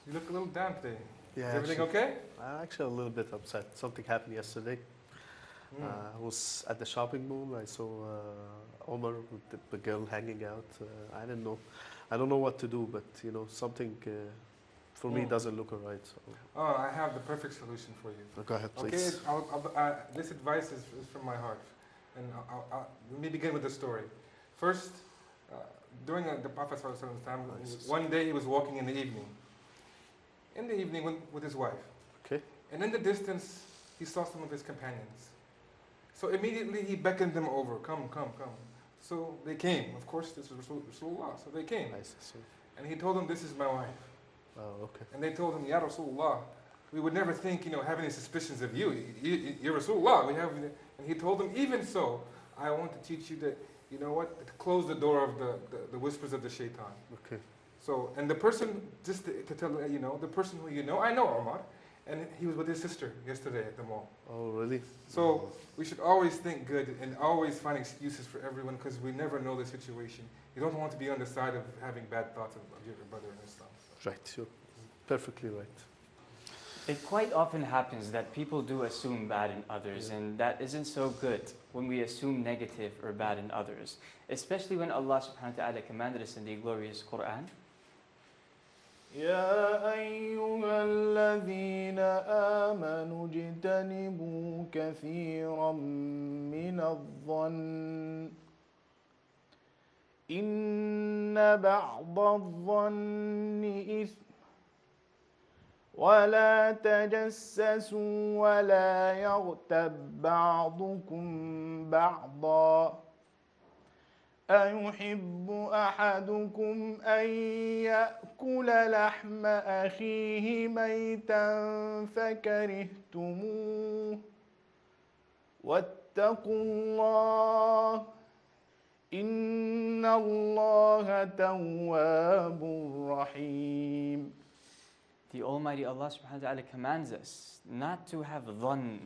You look a little down today. Yeah, Is everything actually, okay? I'm actually a little bit upset. Something happened yesterday. Mm. I was at the shopping mall. I saw Omar with the girl hanging out. I didn't know. I don't know what to do, but something for me Mm. doesn't look alright. So Oh, I have the perfect solution for you. go ahead, Okay, please. this advice is from my heart. And let me begin with the story. First, uh, during the Prophet ﷺ time, Nice. one day he was walking in the evening with his wife. Okay. And in the distance, he saw some of his companions. So immediately he beckoned them over, come, come, come. So they came. Of course, this was Rasulullah. So they came. Nice. So, And he told them, this is my wife. okay. And they told him, Ya Rasulullah, we would never think, have any suspicions of you. You're Rasulullah. And he told them, even so, I want to teach you that, you know what, close the door of the whispers of the shaitan. Okay. So, and the person, just to tell you, the person who I know Omar, and he was with his sister yesterday at the mall. Oh, really? So we should always think good and always find excuses for everyone because we never know the situation. You don't want to be on the side of having bad thoughts of your brother in Islam. Right. You're perfectly right. It quite often happens that people do assume bad in others, Yeah. and that isn't so good when we assume negative or bad in others, especially when Allah subhanahu wa ta'ala commanded us in the glorious Quran. يا أيها الذين آمنوا اجتنبوا كثيرا من الظن إن بعض الظن إثم ولا تجسسوا ولا يغتب بعضكم بعضا أيحب أحدكم أن يأكل لحم أخيه ميتا فكرهتموه واتقوا الله إن الله تواب رحيم. The Almighty Allah subhanahu wa ta'ala commands us not to have dhann,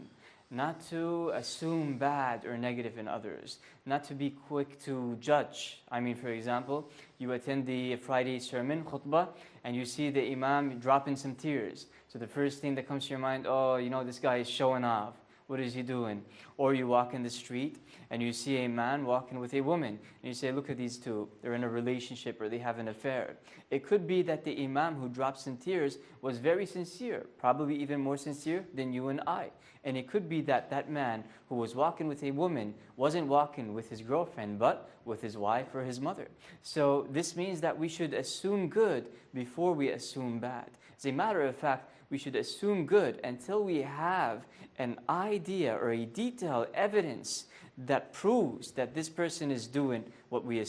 not to assume bad or negative in others, not to be quick to judge. I mean, for example, you attend the Friday sermon, khutbah, and you see the imam dropping some tears. So the first thing that comes to your mind, oh, this guy is showing off. What is he doing? Or you walk in the street and you see a man walking with a woman and you say, look at these two, they're in a relationship or they have an affair. It could be that the imam who drops in tears was very sincere, probably even more sincere than you and I. And it could be that that man who was walking with a woman wasn't walking with his girlfriend, but with his wife or his mother. So this means that we should assume good before we assume bad. As a matter of fact, we should assume good until we have an idea or a detailed evidence that proves that this person is doing what we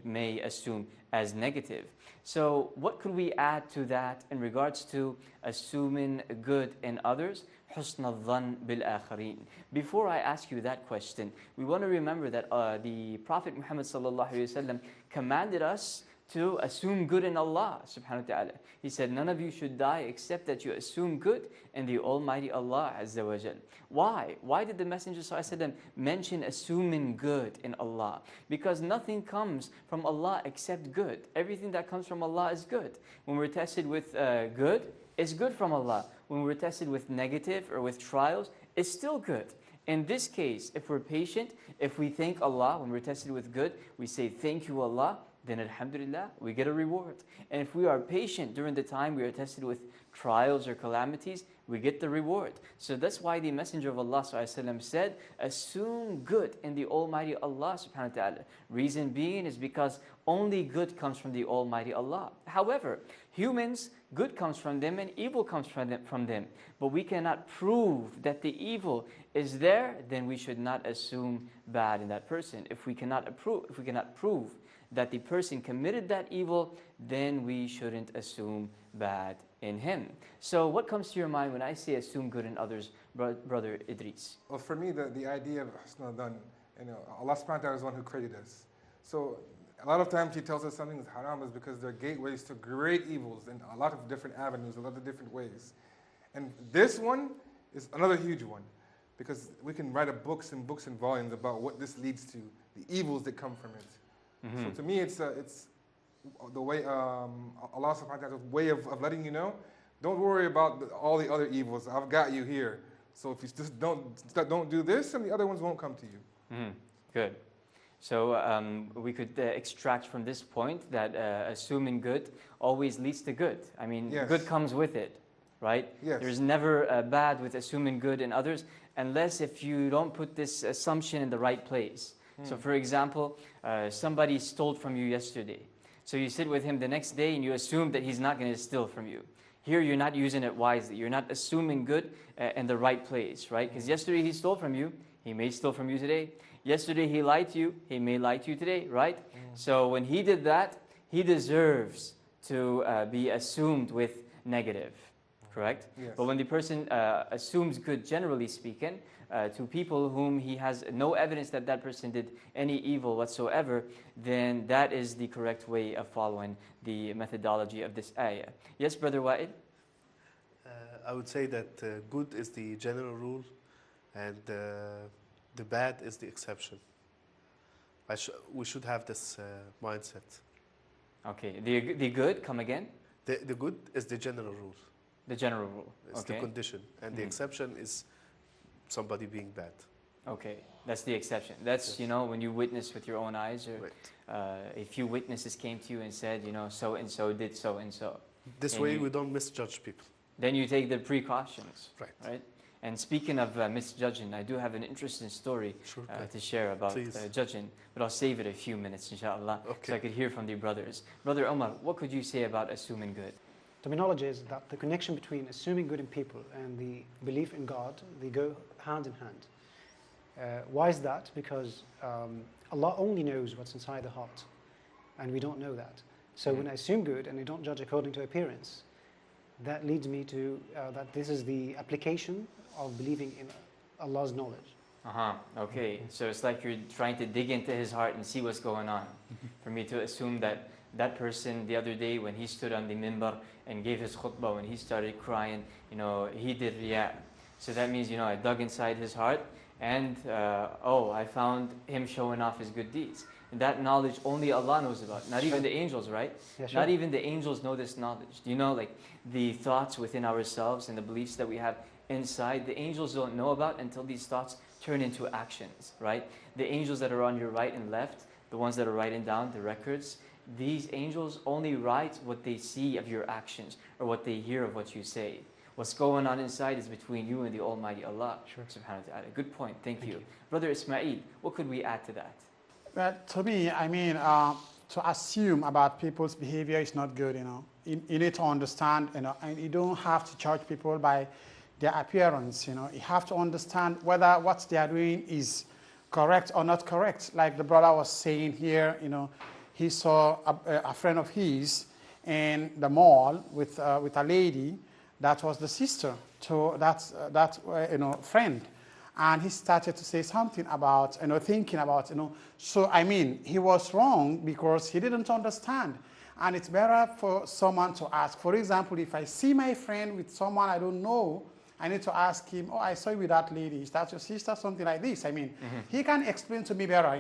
may assume as negative. So what could we add to that in regards to assuming good in others? حُسْنَ الظَّنِّ بِالْآخَرِينَ. Before I ask you that question, we want to remember that the Prophet Muhammad sallallahu alaihi wasallam commanded us to assume good in Allah subhanahu wa ta'ala. He said, none of you should die except that you assume good in the Almighty Allah Azza wa Jal. Why? Why did the Messenger sallallahu alaihi wasallam mention assuming good in Allah? Because nothing comes from Allah except good. Everything that comes from Allah is good. When we're tested with good, it's good from Allah. When we're tested with negative or with trials, it's still good. In this case, if we're patient, if we thank Allah, when we're tested with good, we say, thank you Allah, then alhamdulillah, we get a reward. And if we are patient during the time we are tested with trials or calamities, we get the reward. So that's why the Messenger of Allah ﷺ said, assume good in the Almighty Allah subhanahu wa ta'ala. Reason being is because only good comes from the Almighty Allah. However, humans, good comes from them and evil comes from them. But we cannot prove that the evil is there, then we should not assume bad in that person. If we cannot prove that the person committed that evil, then we shouldn't assume bad in him. So what comes to your mind when I say assume good in others, Brother Idris? Well, for me, the idea of husn al-dhan, Allah subhanahu wa ta'ala is the one who created us. So a lot of times He tells us something is haram is because they're gateways to great evils in a lot of different avenues, a lot of different ways. And this one is another huge one because we can write books and books and volumes about what this leads to, the evils that come from it. So to me, the way Allah subhanahu wa ta'ala's way of letting you know, don't worry about all the other evils. I've got you here. So if you just don't do this, and the other ones won't come to you. Good. So we could extract from this point that assuming good always leads to good. I mean, Yes. good comes with it, right? Yes. There's never bad with assuming good in others, unless if you don't put this assumption in the right place. So for example, somebody stole from you yesterday. So you sit with him the next day and you assume that he's not going to steal from you. Here you're not using it wisely. You're not assuming good in the right place, right? Because yesterday he stole from you. He may steal from you today. Yesterday he lied to you. He may lie to you today, right? So when he did that, he deserves to be assumed with negative, correct? Yes. But when the person assumes good, generally speaking, to people whom he has no evidence that that person did any evil whatsoever, then that is the correct way of following the methodology of this ayah. Yes, Brother Wa'id? I would say that good is the general rule and the bad is the exception. We should have this mindset. Okay, the good, come again? The good is the general rule. The general rule. It's Okay. the condition. And the exception is somebody being bad. Okay, that's the exception. That's, Yes. you know, when you witness with your own eyes, or Right. a few witnesses came to you and said, you know, so and so did so and so. This And way you- we don't misjudge people. Then you take the precautions, Right. right? And speaking of misjudging, I do have an interesting story Sure. to share about Please. judging, but I'll save it a few minutes, inshallah, so Okay. I could hear from the brothers. Brother Omar, what could you say about assuming good? Terminology is that the connection between assuming good in people and the belief in God, they go hand in hand. Why is that? Because Allah only knows what's inside the heart, and we don't know that. So when I assume good and I don't judge according to appearance, that leads me to that this is the application of believing in Allah's knowledge. Okay, so it's like you're trying to dig into his heart and see what's going on. For me to assume that that person the other day when he stood on the minbar and gave his khutbah, when he started crying, you know, he did riya. So that means, you know, I dug inside his heart and, I found him showing off his good deeds. And that knowledge only Allah knows about, not even the angels, right? Yeah, sure. Not even the angels know this knowledge. Do you know, like, the thoughts within ourselves and the beliefs that we have inside, the angels don't know about until these thoughts turn into actions, right? The angels that are on your right and left, the ones that are writing down the records, these angels only write what they see of your actions or what they hear of what you say. What's going on inside is between you and the Almighty Allah. Sure. Subhanahu wa ta'ala. Good point. Thank you. Brother Ismail, what could we add to that? Well, to me, I mean, to assume about people's behavior is not good, you know. You need to understand, you know, and you don't have to judge people by their appearance, you know. You have to understand whether what they are doing is correct or not correct. Like the brother was saying here, you know, he saw a friend of his in the mall with a lady that was the sister to that friend. And he started to say something about, thinking about, So, I mean, he was wrong because he didn't understand. And it's better for someone to ask. For example, if I see my friend with someone I don't know, I need to ask him, I saw you with that lady. Is that your sister? Something like this. I mean, he can explain to me better,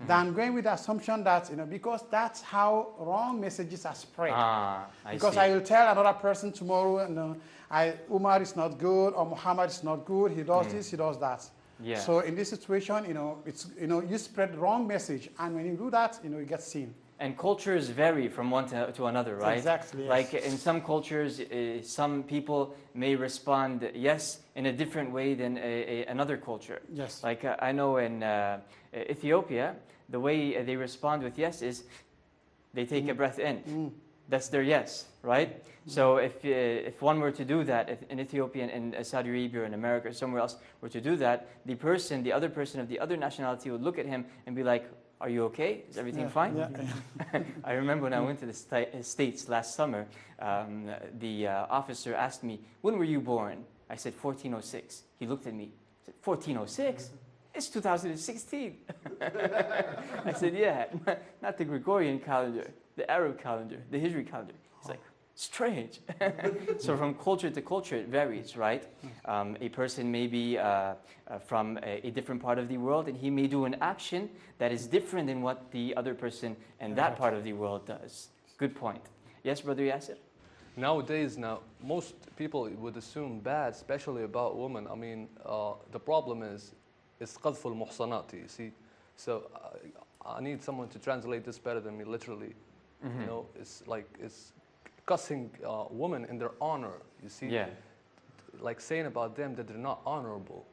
than going with the assumption that, because that's how wrong messages are spread. Because I will tell another person tomorrow, Umar is not good or Muhammad is not good. He does this, he does that. Yeah. So in this situation, it's you spread the wrong message, and when you do that, you get seen. And cultures vary from one to another, right? Exactly. Yes. Like in some cultures, some people may respond yes in a different way than another culture. Yes. Like I know in Ethiopia, the way they respond with yes is they take a breath in. That's their yes, right? So if one were to do that, if in Ethiopia and in Saudi Arabia or in America or somewhere else were to do that, the other person of the other nationality would look at him and be like, are you okay? Is everything fine? Yeah. I remember when I went to the States last summer, the officer asked me, when were you born? I said, 1406. He looked at me, said, 1406? It's 2016. I said, yeah, not the Gregorian calendar, the Arab calendar, the Hijri calendar. He's like, strange. So from culture to culture, it varies, right? A person may be from a different part of the world, and he may do an action that is different than what the other person in that part of the world does. Good point. Yes, Brother Yasir? Nowadays, most people would assume bad, especially about women. I mean, the problem is قذف المحصنات, you see. So I need someone to translate this better than me, literally. You know, it's like it's cussing women in their honor, you see. Yeah. Like saying about them that they're not honorable.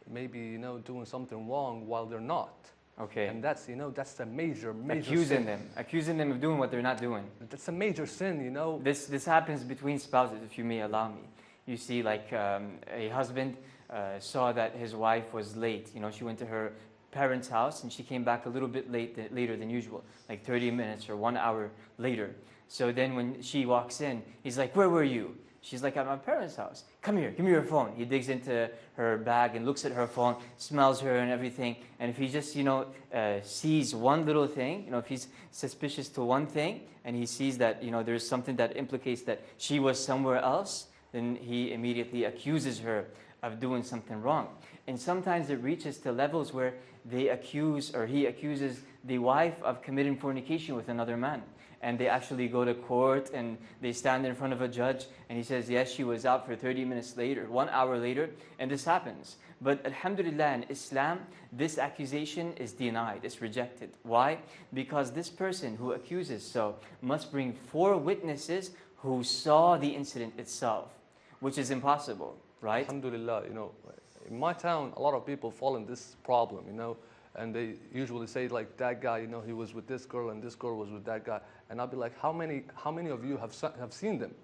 Maybe, you know, doing something wrong while they're not. Okay. And that's, you know, that's a major accusing sin. accusing them of doing what they're not doing. That's a major sin, you know. This happens between spouses, if you may allow me. You see, like a husband saw that his wife was late. You know, she went to her parents' house and she came back a little bit later than usual, like 30 minutes or 1 hour later. So then when she walks in, he's like, "Where were you?" She's like, "At my parents' house." "Come here, give me your phone." He digs into her bag and looks at her phone, smells her and everything. And if he just, you know, sees one little thing, you know, if he's suspicious to one thing and he sees that, you know, there's something that implicates that she was somewhere else, then he immediately accuses her of doing something wrong. And sometimes it reaches to levels where they accuse, or he accuses the wife of committing fornication with another man. And they actually go to court and they stand in front of a judge and he says, yes, she was out for 30 minutes later, 1 hour later, and this happens. But alhamdulillah, in Islam, this accusation is denied, it's rejected. Why? Because this person who accuses so must bring 4 witnesses who saw the incident itself, which is impossible, right? Alhamdulillah, you know, in my town, a lot of people fall in this problem, you know, and they usually say like, that guy, you know, he was with this girl and this girl was with that guy. And I'll be like, how many of you have seen them?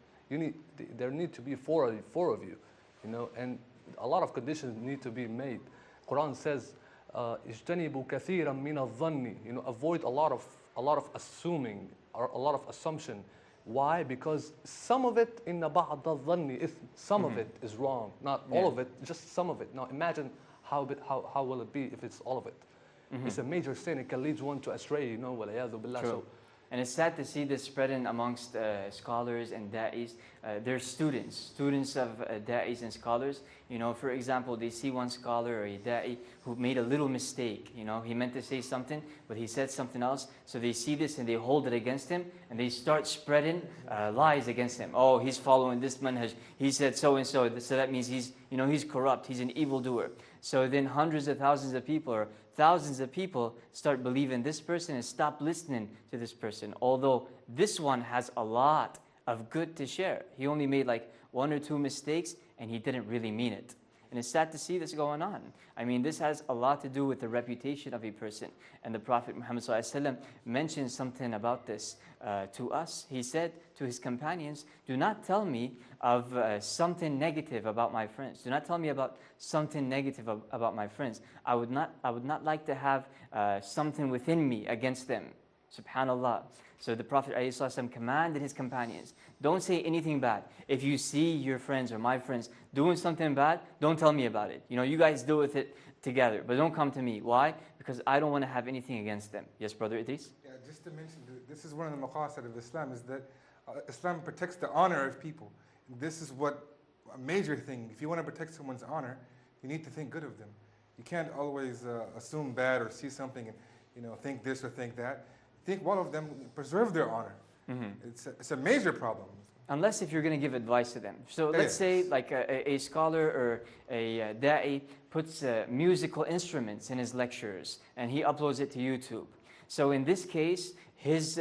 There need to be four of you, you know, and a lot of conditions need to be made. Quran says, اجتنبوا كثيرا من الظن, you know, avoid a lot of assuming or a lot of assumption. Why? Because some of it in بعض الظن إثم, some of it is wrong, not all of it, just some of it. Now imagine how will it be if it's all of it? It's a major sin. It can lead one to astray, you know. وَالْعِيَاذُ بِاللَّهِ. True. And it's sad to see this spreading amongst scholars and da'is. They're students of da'is and scholars. You know, for example, they see one scholar or a da'i who made a little mistake. You know, he meant to say something, but he said something else. So they see this and they hold it against him, and they start spreading lies against him. Oh, he's following this manhaj. He said so and so. So that means he's corrupt. He's an evildoer. So then hundreds of thousands of people or thousands of people start believing this person and stop listening to this person. Although this one has a lot of good to share. He only made like 1 or 2 mistakes and he didn't really mean it. And it's sad to see this going on. I mean, this has a lot to do with the reputation of a person. And the Prophet Muhammad ﷺ mentioned something about this to us. He said to his companions, do not tell me of something negative about my friends. Do not tell me about something negative about my friends. I would not like to have something within me against them. Subhanallah. So the Prophet ﷺ commanded his companions, don't say anything bad. If you see your friends or my friends doing something bad, don't tell me about it. You know, you guys deal with it together, but don't come to me. Why? Because I don't want to have anything against them. Yes, Brother Idris? Yeah, just to mention, this is one of the maqasid of Islam, is that Islam protects the honor of people. This is what a major thing. If you want to protect someone's honor, you need to think good of them. You can't always assume bad or see something and think this or think that. Think well of them, preserve their honor. It's a major problem. Unless if you're going to give advice to them. So let's say like a scholar or a da'i puts musical instruments in his lectures and he uploads it to YouTube. So in this case, his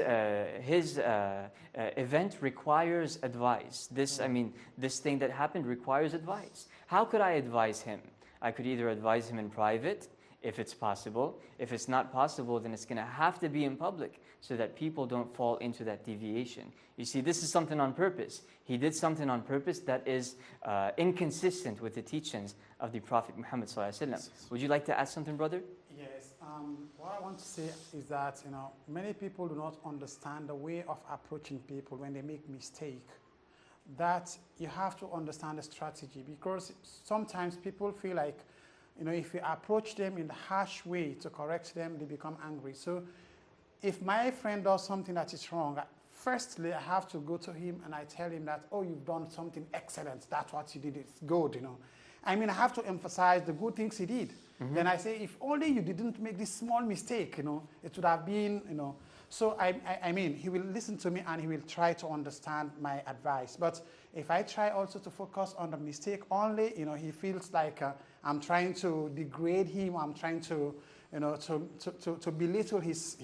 event requires advice. This thing that happened requires advice. How could I advise him? I could either advise him in private, if it's possible. If it's not possible, then it's going to have to be in public so that people don't fall into that deviation. You see, this is something on purpose. He did something on purpose that is inconsistent with the teachings of the Prophet Muhammad ﷺ. Would you like to add something, brother? Yes. What I want to say is that many people do not understand the way of approaching people when they make mistake. That you have to understand the strategy, because sometimes people feel like if you approach them in a harsh way to correct them, they become angry. So if my friend does something that is wrong, firstly, I have to go to him and I tell him that, oh, you've done something excellent. That's what you did. It's good, I have to emphasize the good things he did. Then I say, if only you didn't make this small mistake, it would have been, So I mean, he will listen to me and he will try to understand my advice. But if I try also to focus on the mistake only, he feels like I'm trying to degrade him. I'm trying to, to belittle his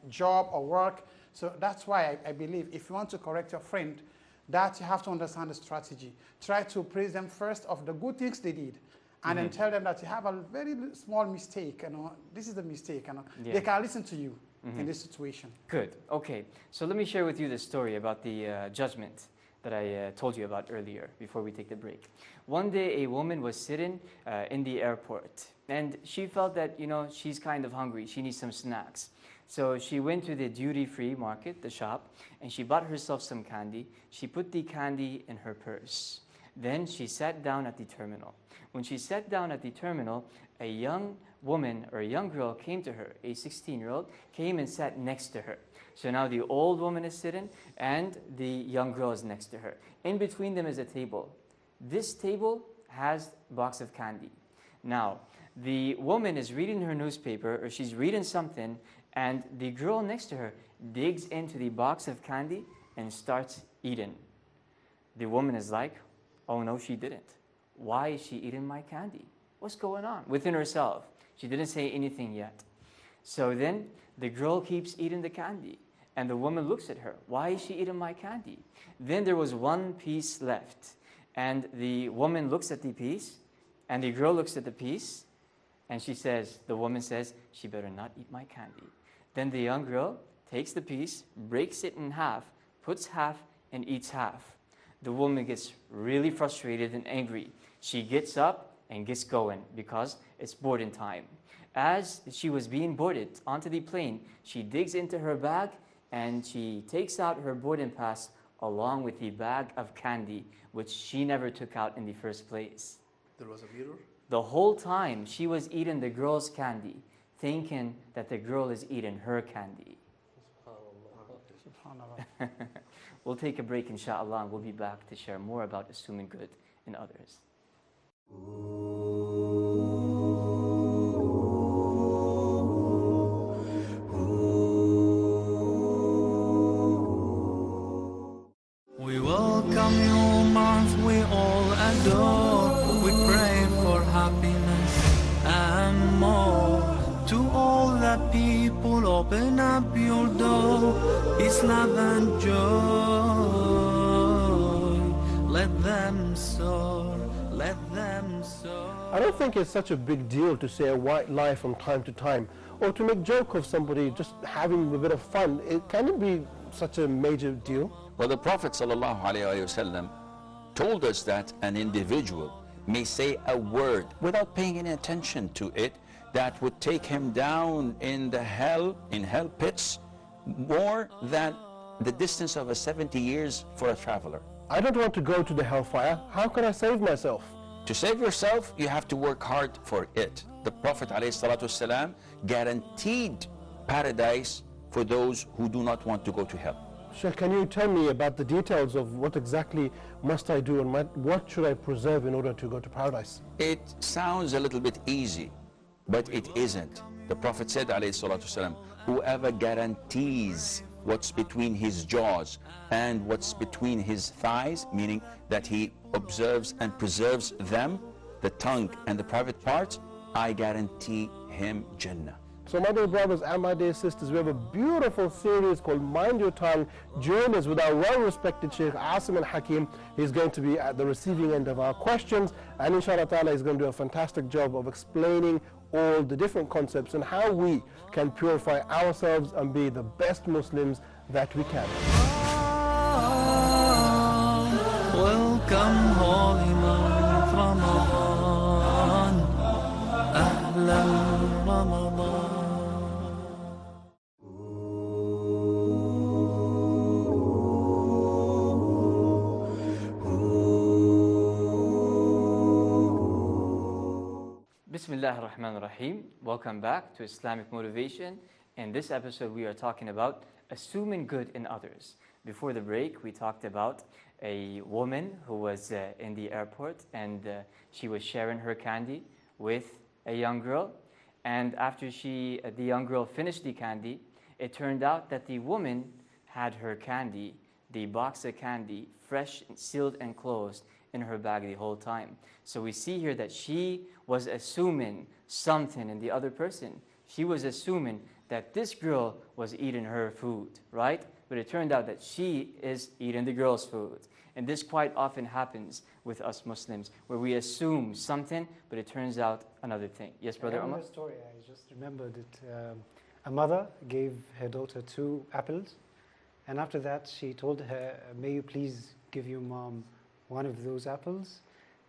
job or work. So that's why I believe if you want to correct your friend, that you have to understand the strategy. Try to praise them first of the good things they did, and then tell them that you have a very small mistake. This is the mistake. Yeah. They can listen to you in this situation. Good. Okay. So let me share with you the story about the judgment that I told you about earlier before we take the break. One day, a woman was sitting in the airport, and she felt that, she's kind of hungry. She needs some snacks. So she went to the duty-free market, the shop, and she bought herself some candy. She put the candy in her purse. Then she sat down at the terminal. When she sat down at the terminal, a young woman or a young girl came to her, a 16-year-old, came and sat next to her. So now the old woman is sitting and the young girl is next to her. In between them is a table. This table has a box of candy. Now, the woman is reading her newspaper or she's reading something, and the girl next to her digs into the box of candy and starts eating. The woman is like, oh no, she didn't. Why is she eating my candy? What's going on? Within herself. She didn't say anything yet. So then the girl keeps eating the candy. And the woman looks at her. Why is she eating my candy? Then there was one piece left. And the woman looks at the piece. And the girl looks at the piece. And the woman says, she better not eat my candy. Then the young girl takes the piece, breaks it in half, puts half, and eats half. The woman gets really frustrated and angry. She gets up and gets going because it's boarding time. As she was being boarded onto the plane, she digs into her bag and she takes out her boarding pass along with the bag of candy, which she never took out in the first place. There was a mirror? The whole time she was eating the girl's candy, thinking that the girl is eating her candy. SubhanAllah. We'll take a break, inshallah, and we'll be back to share more about assuming good in others. We welcome your month, we all adore. We pray for happiness and more. To all the people, open up your door. Peace, love and joy. Let them soar, let them soar. I don't think it's such a big deal to say a white lie from time to time, or to make joke of somebody just having a bit of fun. Can it be such a major deal? Well, the Prophet ﷺ told us that an individual may say a word without paying any attention to it that would take him down in hell pits more than the distance of 70 years for a traveler. I don't want to go to the hellfire. How can I save myself? To save yourself, you have to work hard for it. The Prophet ﷺ guaranteed paradise for those who do not want to go to hell. Sheikh, can you tell me about the details of what exactly must I do and what should I preserve in order to go to paradise? It sounds a little bit easy, but it isn't. The Prophet said, ﷺ, whoever guarantees what's between his jaws and what's between his thighs, meaning that he observes and preserves them, the tongue and the private parts, I guarantee him Jannah. So my dear brothers and my dear sisters, we have a beautiful series called Mind Your Tongue. Join us with our well-respected Sheikh Asim al-Hakim. He's going to be at the receiving end of our questions, and inshallah ta'ala he's going to do a fantastic job of explaining all the different concepts and how we can purify ourselves and be the best Muslims that we can. Welcome, holy month Ramadan. Ahlan Ramadan. Bismillah ar-Rahman ar-Rahim. Welcome back to Islamic Motivation. In this episode, we are talking about assuming good in others. Before the break, we talked about a woman who was in the airport and she was sharing her candy with a young girl. And after the young girl finished the candy, It turned out that the woman had her candy, the box of candy, fresh, sealed and closed in her bag the whole time. So we see here that she was assuming something in the other person. She was assuming that this girl was eating her food, right? But it turned out that she is eating the girl's food. And this quite often happens with us Muslims, where we assume something, but it turns out another thing. Yes, Brother I Umar? remember a story. I just remembered that a mother gave her daughter 2 apples, and after that she told her, may you please give your mom one of those apples?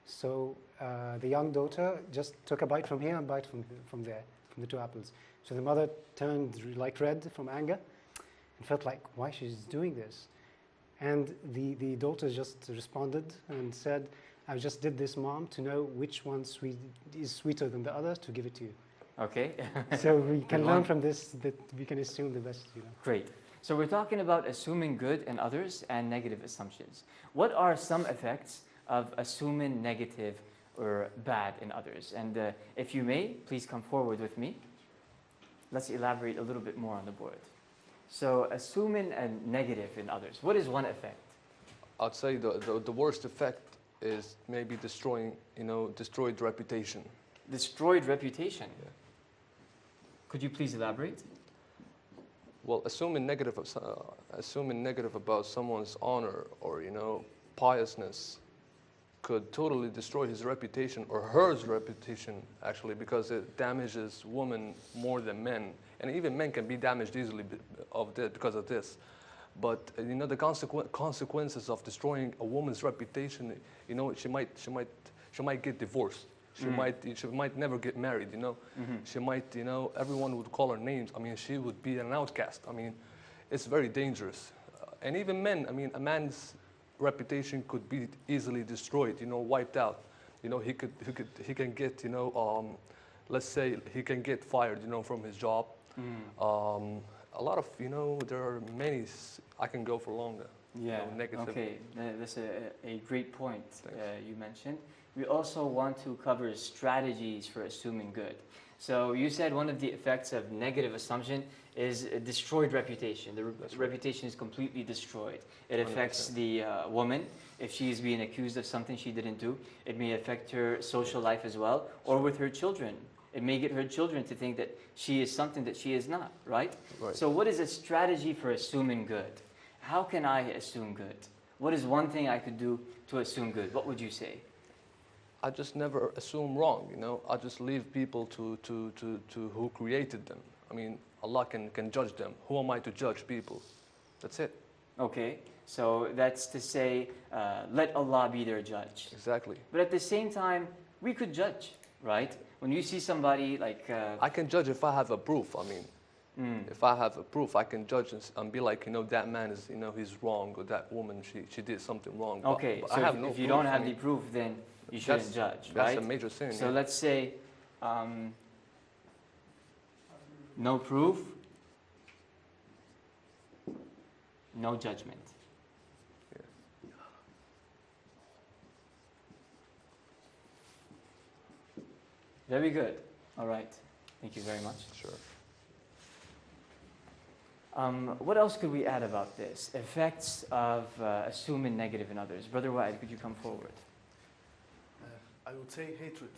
So the young daughter just took a bite from here and a bite from there, from the 2 apples. So the mother turned like red from anger and felt like, why she's doing this? And the daughter just responded and said, I just did this, Mom, to know which one is sweeter than the other, to give it to you. Okay. So we can learn from this that we can assume the best, you know. Great. So we're talking about assuming good in others and negative assumptions. What are some effects of assuming negative or bad in others? And if you may, please come forward with me. Let's elaborate a little bit more on the board. So assuming a negative in others, what is one effect? I'd say the worst effect is maybe destroying, destroyed reputation. Destroyed reputation? Yeah. Could you please elaborate? Well, assuming negative about someone's honor or, piousness could totally destroy his reputation or her reputation, actually, because it damages women more than men. And even men can be damaged easily because of this. But the consequences of destroying a woman's reputation, she might get divorced. She might never get married. She might, everyone would call her names. I mean, she would be an outcast. I mean, it's very dangerous. And even men. I mean, a man's reputation could be easily destroyed. Wiped out. He can get, let's say he can get fired. from his job. A lot of, there are many, I can go for longer. Yeah, negative. okay, that's a great point you mentioned. We also want to cover strategies for assuming good. So you said one of the effects of negative assumption is a destroyed reputation. The reputation is completely destroyed. It affects 100%. The woman. If she is being accused of something she didn't do, it may affect her social life as well, or with her children. It may get her children to think that she is something that she is not, right? So what is a strategy for assuming good? How can I assume good? What is one thing I could do to assume good? What would you say? I just never assume wrong, I just leave people to who created them. I mean, Allah can judge them. Who am I to judge people? That's it. Okay, so that's to say, let Allah be their judge. Exactly. But at the same time, we could judge, right? When you see somebody like... I can judge if I have a proof, I mean. If I have a proof, I can judge and be like, that man is, he's wrong, or that woman, she did something wrong. Okay, but so I have if, no if you proof, don't have the proof, then you shouldn't judge, right? That's a major sin. So let's say, no proof, no judgment. Very good. All right. Thank you very much. Sure. What else could we add about this? Effects of assuming negative in others. Brother Wa'id, could you come forward? I would say hatred.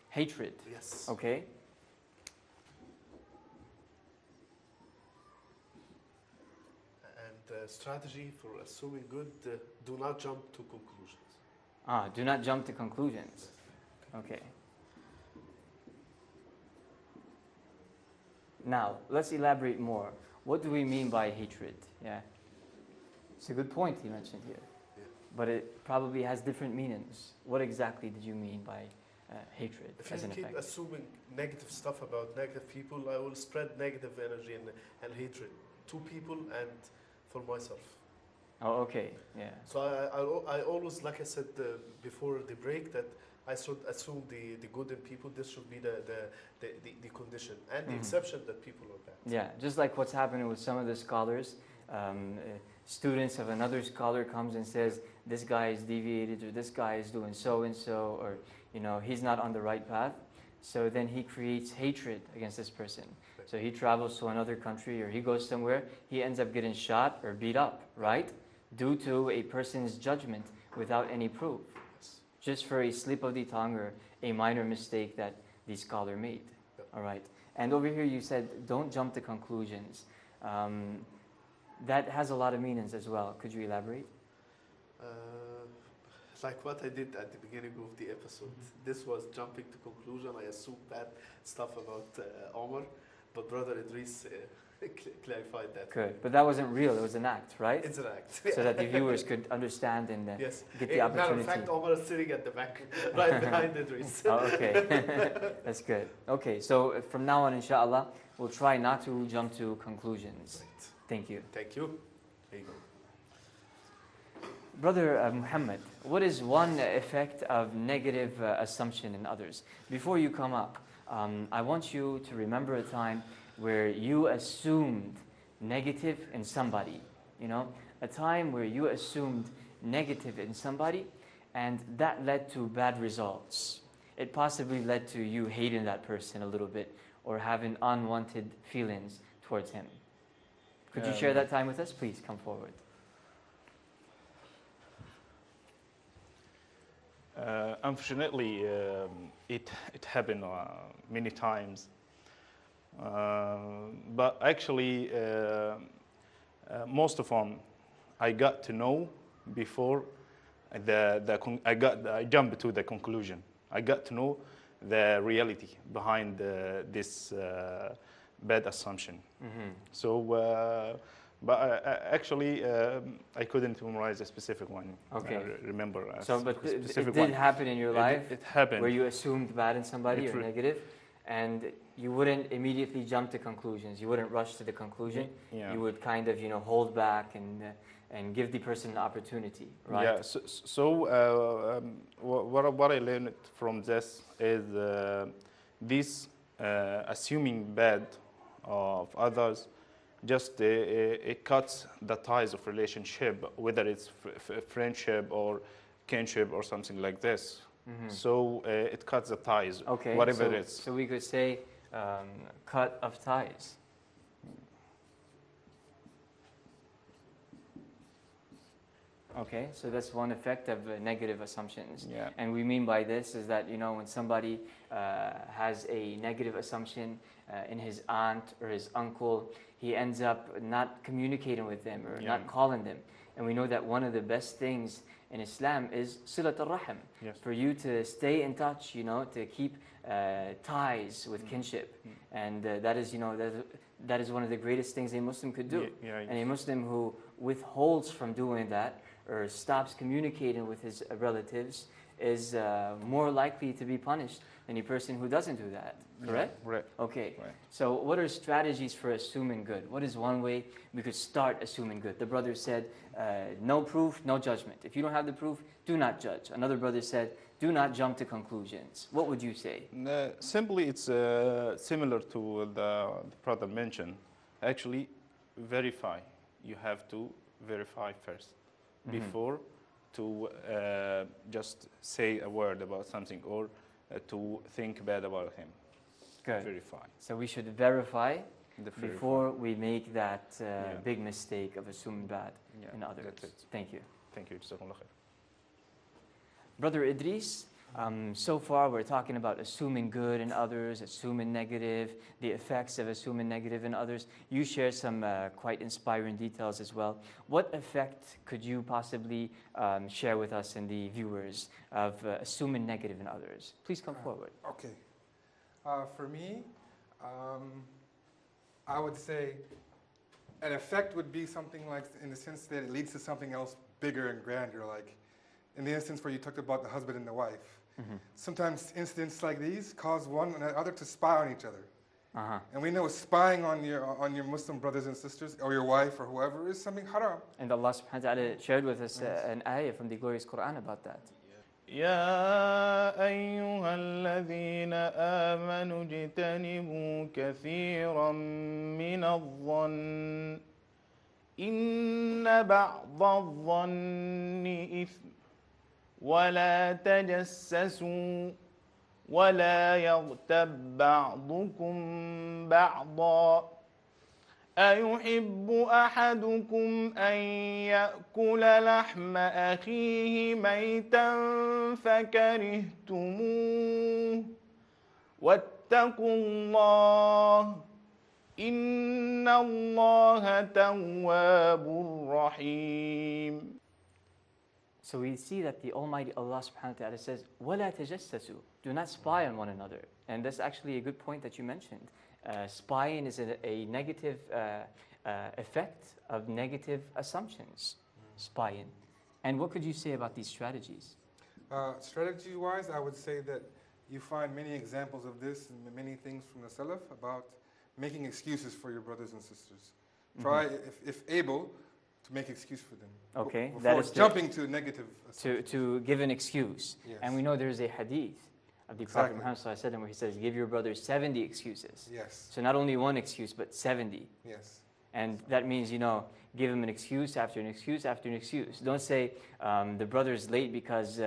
Hatred? Yes. Okay. And strategy for assuming good, do not jump to conclusions. Do not jump to conclusions. Okay. Now, let's elaborate more. What do we mean by hatred? Yeah. It's a good point you mentioned here. Yeah. But it probably has different meanings. What exactly did you mean by hatred as an If you effect? keep assuming negative stuff about negative people, I will spread negative energy and hatred to people and for myself. Oh, okay. Yeah. So I always, like I said before the break, that I should assume the good in people. This should be the condition and the exception that people are bad. Yeah, just like what's happening with some of the scholars. Students of another scholar comes and says, this guy is deviated, or this guy is doing so-and-so, or he's not on the right path. So then he creates hatred against this person. Exactly. So he travels to another country or he goes somewhere, he ends up getting shot or beat up, right? Due to a person's judgment without any proof. Yes. Just for a slip of the tongue or a minor mistake that the scholar made. Yep. All right. And over here you said, don't jump to conclusions. That has a lot of meanings as well. Could you elaborate? Like what I did at the beginning of the episode. This was jumping to conclusion. I assumed bad stuff about Omar, but Brother Idris clarified that. Good. But that wasn't real. It was an act, right? It's an act. So that the viewers could understand and Yes. get the Matter opportunity. of fact, Omar is sitting at the back, right behind Idris. Oh, okay. That's good. Okay, so from now on, inshallah, we'll try not to jump to conclusions. Right. Thank you. Thank you. There you go. Brother Muhammad, what is one effect of negative assumption in others? Before you come up, I want you to remember a time where you assumed negative in somebody. You know, a time where you assumed negative in somebody and that led to bad results. It possibly led to you hating that person a little bit or having unwanted feelings towards him. Could you share that time with us? Please come forward. Unfortunately, it happened many times. But actually, most of them I got to know before I jumped to the conclusion. I got to know the reality behind this bad assumption. Mm-hmm. So, but actually, I couldn't memorize a specific one. Okay. I remember a So, but specific it did one. happen in your life It happened. where you assumed bad in somebody It or re- negative, and you wouldn't immediately jump to conclusions. You wouldn't rush to the conclusion. Yeah. You would kind of, hold back and give the person an opportunity, right? Yeah. So what I learned from this is this assuming bad of others. Just it cuts the ties of relationship, whether it's friendship or kinship or something like this. Mhm. So it cuts the ties, Okay. whatever so, it is. So we could say cut of ties. Okay, so that's one effect of negative assumptions. Yeah. And we mean by this is that, when somebody has a negative assumption in his aunt or his uncle, he ends up not communicating with them or not calling them. And we know that one of the best things in Islam is silat al-rahim. Yes. For you to stay in touch, to keep ties with kinship. And that is, that is one of the greatest things a Muslim could do. Yeah, And a Muslim who withholds from doing that or stops communicating with his relatives is more likely to be punished than a person who doesn't do that. Correct? Right. Okay. Right. So what are strategies for assuming good? What is one way we could start assuming good? The brother said, no proof, no judgment. If you don't have the proof, do not judge. Another brother said, do not jump to conclusions. What would you say? Simply, it's similar to the brother mentioned. Actually, verify. You have to verify first before to just say a word about something or to think bad about him. Good. Verify. So we should verify Verify. before we make that big mistake of assuming bad Yeah, in others. that's it. Thank you. Thank you. Jazakumullah khair. Brother Idris, so far we're talking about assuming good in others, assuming negative, the effects of assuming negative in others. You shared some quite inspiring details as well. What effect could you possibly share with us and the viewers of assuming negative in others? Please come forward. Okay. For me, I would say an effect would be something like, in the sense that it leads to something else bigger and grander, like in the instance where you talked about the husband and the wife. Sometimes incidents like these cause one and the other to spy on each other. And we know spying on your Muslim brothers and sisters, or your wife, or whoever, is something haram. And Allah subhanahu wa ta'ala shared with us an ayah from the glorious Quran about that. يا أيها الذين آمنوا اجتنبوا كثيرا من الظن إن بعض الظن إثم ولا تجسسوا ولا يغتب بعضكم بعضا أيحب أحدكم أن يأكل لحم أخيه ميتا فكرهتموه واتقوا الله إن الله تواب رحيم. So we see that the Almighty Allah subhanahu wa ta'ala says, وَلَا تَجَسَّسُوا. Do not spy on one another. And that's actually a good point that you mentioned. Spying is a negative effect of negative assumptions. Spying. And what could you say about these strategies? Strategy-wise, I would say that you find many examples of this and many things from the Salaf about making excuses for your brothers and sisters. Try, if able, to make excuse for them. Okay, before that is jumping to negative to give an excuse. Yes. And we know there is a hadith of the Prophet Muhammad sallallahu alaihi wasallam where he says, give your brother 70 excuses. Yes. So not only one excuse, but 70. Yes. And that means, give him an excuse after an excuse after an excuse. Don't say the brother is late because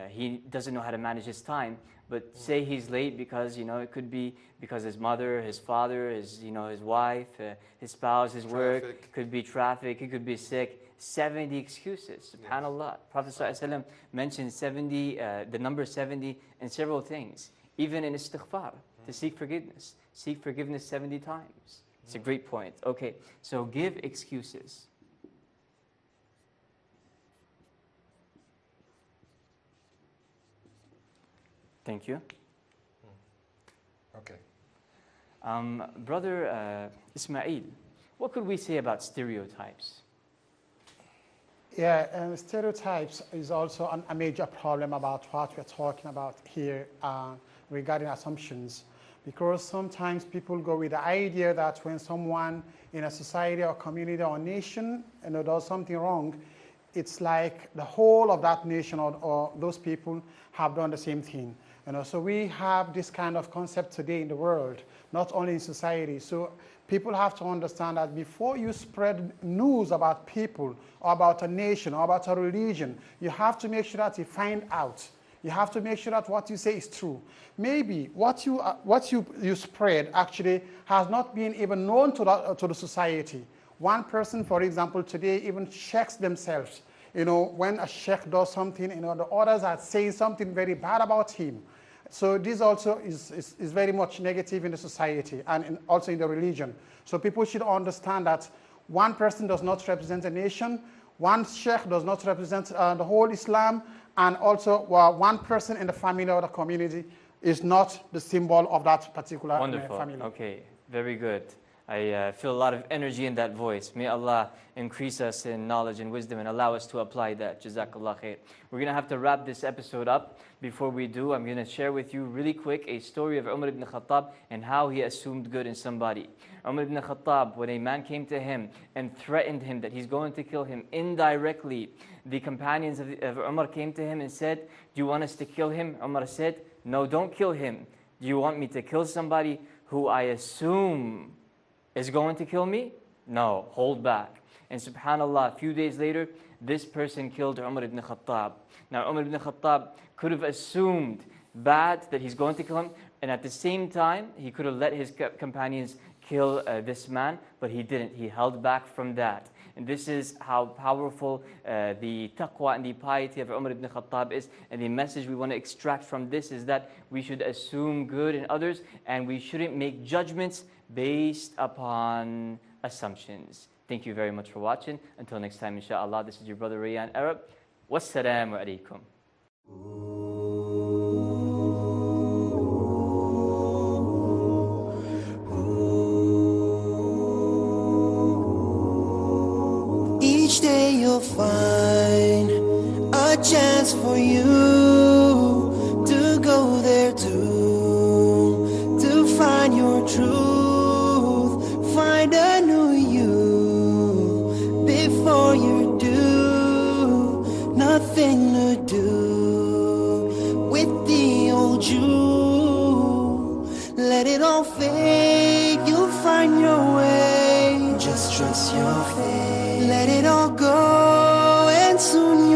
he doesn't know how to manage his time, but say he's late because, it could be because his mother, his father, his wife, his spouse, his work, could be traffic, he could be sick. 70 excuses, subhanAllah. Prophet ﷺ mentioned 70, the number 70 in several things. Even in istighfar, to seek forgiveness. Seek forgiveness 70 times. It's a great point. Okay, so give excuses. Thank you. Okay. Brother Ismail, what could we say about stereotypes? Yeah, stereotypes is also a major problem about what we're talking about here regarding assumptions. Because sometimes people go with the idea that when someone in a society or community or nation does something wrong, it's like the whole of that nation or those people have done the same thing. So we have this kind of concept today in the world, not only in society. So people have to understand that before you spread news about people or about a nation or about a religion, you have to make sure that you find out. You have to make sure that what you say is true. Maybe what you spread actually has not been even known to the society. One person, for example, today even checks themselves. When a sheikh does something, the others are saying something very bad about him. So this also is very much negative in the society and also in the religion. So people should understand that one person does not represent a nation, one sheikh does not represent the whole Islam, and also one person in the family or the community is not the symbol of that particular family. Okay, very good. I feel a lot of energy in that voice. May Allah increase us in knowledge and wisdom and allow us to apply that. Jazakallah khair. We're going to have to wrap this episode up. Before we do, I'm going to share with you really quick a story of Umar ibn Khattab and how he assumed good in somebody. Umar ibn Khattab, when a man came to him and threatened him that he's going to kill him indirectly, the companions of Umar came to him and said, do you want us to kill him? Umar said, no, don't kill him. Do you want me to kill somebody who I assume is going to kill me? No, hold back. And subhanAllah, a few days later, this person killed Umar ibn Khattab. Now Umar ibn Khattab could have assumed bad that he's going to kill him, and at the same time, he could have let his companions kill this man, but he didn't. He held back from that. And this is how powerful the taqwa and the piety of Umar ibn Khattab is. And the message we want to extract from this is that we should assume good in others, and we shouldn't make judgments based upon assumptions. Thank you very much for watching. Until next time, inshallah, this is your brother Rayyan Arab. Wassalamu alaikum. Each day you'll find a chance for you to go there too, to find your truth, find a new you before you do. Nothing to do with the old you. Let it all fade, you'll find your way. Just trust your faith. Let it all go and soon